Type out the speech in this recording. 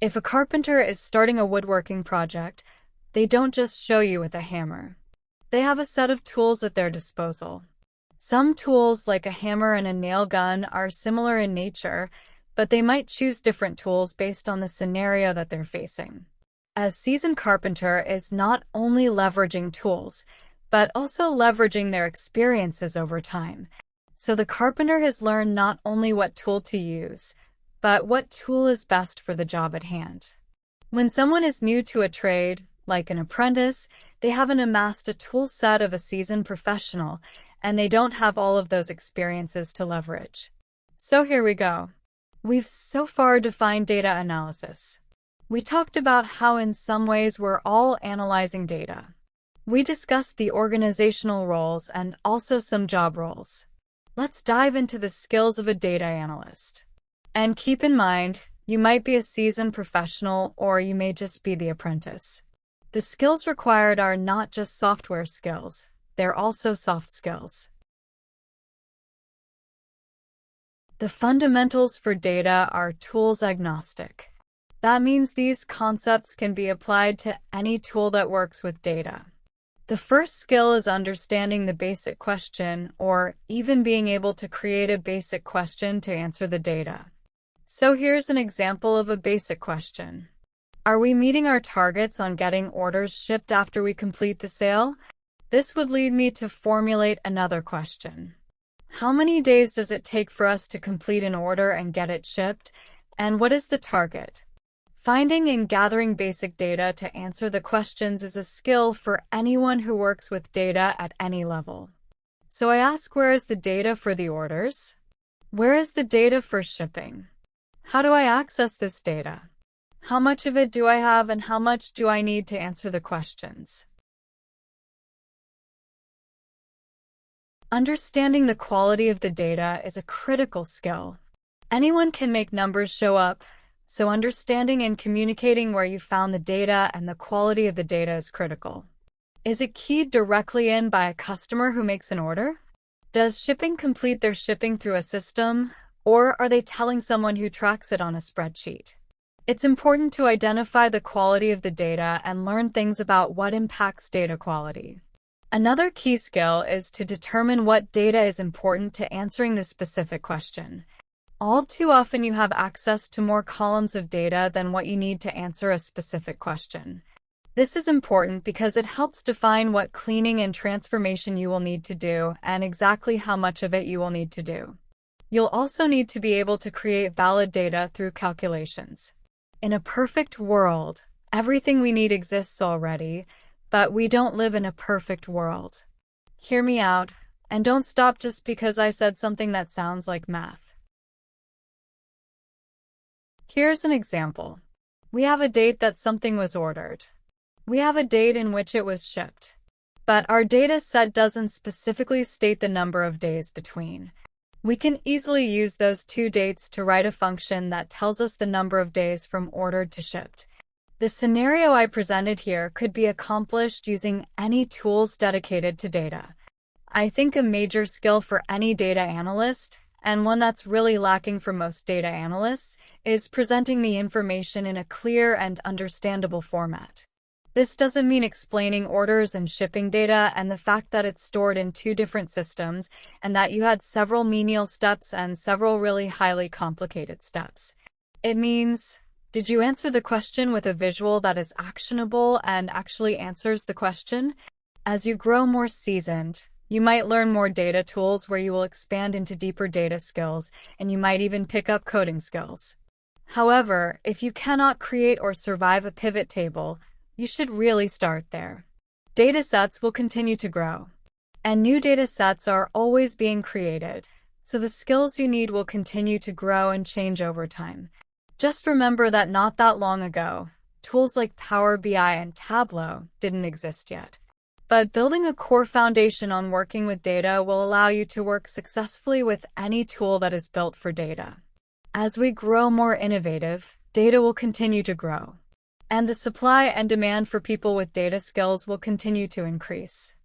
If a carpenter is starting a woodworking project, they don't just show you with a hammer. They have a set of tools at their disposal. Some tools, like a hammer and a nail gun, are similar in nature, but they might choose different tools based on the scenario that they're facing. A seasoned carpenter is not only leveraging tools, but also leveraging their experiences over time. So the carpenter has learned not only what tool to use, but what tool is best for the job at hand. When someone is new to a trade, like an apprentice, they haven't amassed a tool set of a seasoned professional, and they don't have all of those experiences to leverage. So here we go. We've so far defined data analysis. We talked about how in some ways we're all analyzing data. We discussed the organizational roles and also some job roles. Let's dive into the skills of a data analyst. And keep in mind, you might be a seasoned professional or you may just be the apprentice. The skills required are not just software skills, they're also soft skills. The fundamentals for data are tools agnostic. That means these concepts can be applied to any tool that works with data. The first skill is understanding the basic question, or even being able to create a basic question to answer the data. So here's an example of a basic question. Are we meeting our targets on getting orders shipped after we complete the sale? This would lead me to formulate another question. How many days does it take for us to complete an order and get it shipped? And what is the target? Finding and gathering basic data to answer the questions is a skill for anyone who works with data at any level. So I ask, where is the data for the orders? Where is the data for shipping? How do I access this data? How much of it do I have and how much do I need to answer the questions? Understanding the quality of the data is a critical skill. Anyone can make numbers show up, so understanding and communicating where you found the data and the quality of the data is critical. Is it keyed directly in by a customer who makes an order? Does shipping complete their shipping through a system, or are they telling someone who tracks it on a spreadsheet? It's important to identify the quality of the data and learn things about what impacts data quality. Another key skill is to determine what data is important to answering this specific question. All too often you have access to more columns of data than what you need to answer a specific question. This is important because it helps define what cleaning and transformation you will need to do and exactly how much of it you will need to do. You'll also need to be able to create valid data through calculations. In a perfect world, everything we need exists already, but we don't live in a perfect world. Hear me out, and don't stop just because I said something that sounds like math. Here's an example. We have a date that something was ordered. We have a date in which it was shipped. But our data set doesn't specifically state the number of days between. We can easily use those two dates to write a function that tells us the number of days from ordered to shipped. The scenario I presented here could be accomplished using any tools dedicated to data. I think a major skill for any data analyst, and one that's really lacking for most data analysts, is presenting the information in a clear and understandable format. This doesn't mean explaining orders and shipping data and the fact that it's stored in two different systems and that you had several menial steps and several really highly complicated steps. It means, did you answer the question with a visual that is actionable and actually answers the question? As you grow more seasoned, you might learn more data tools where you will expand into deeper data skills, and you might even pick up coding skills. However, if you cannot create or survive a pivot table, you should really start there. Datasets will continue to grow, and new datasets are always being created, so the skills you need will continue to grow and change over time. Just remember that not that long ago, tools like Power BI and Tableau didn't exist yet. But building a core foundation on working with data will allow you to work successfully with any tool that is built for data. As we grow more innovative, data will continue to grow, and the supply and demand for people with data skills will continue to increase.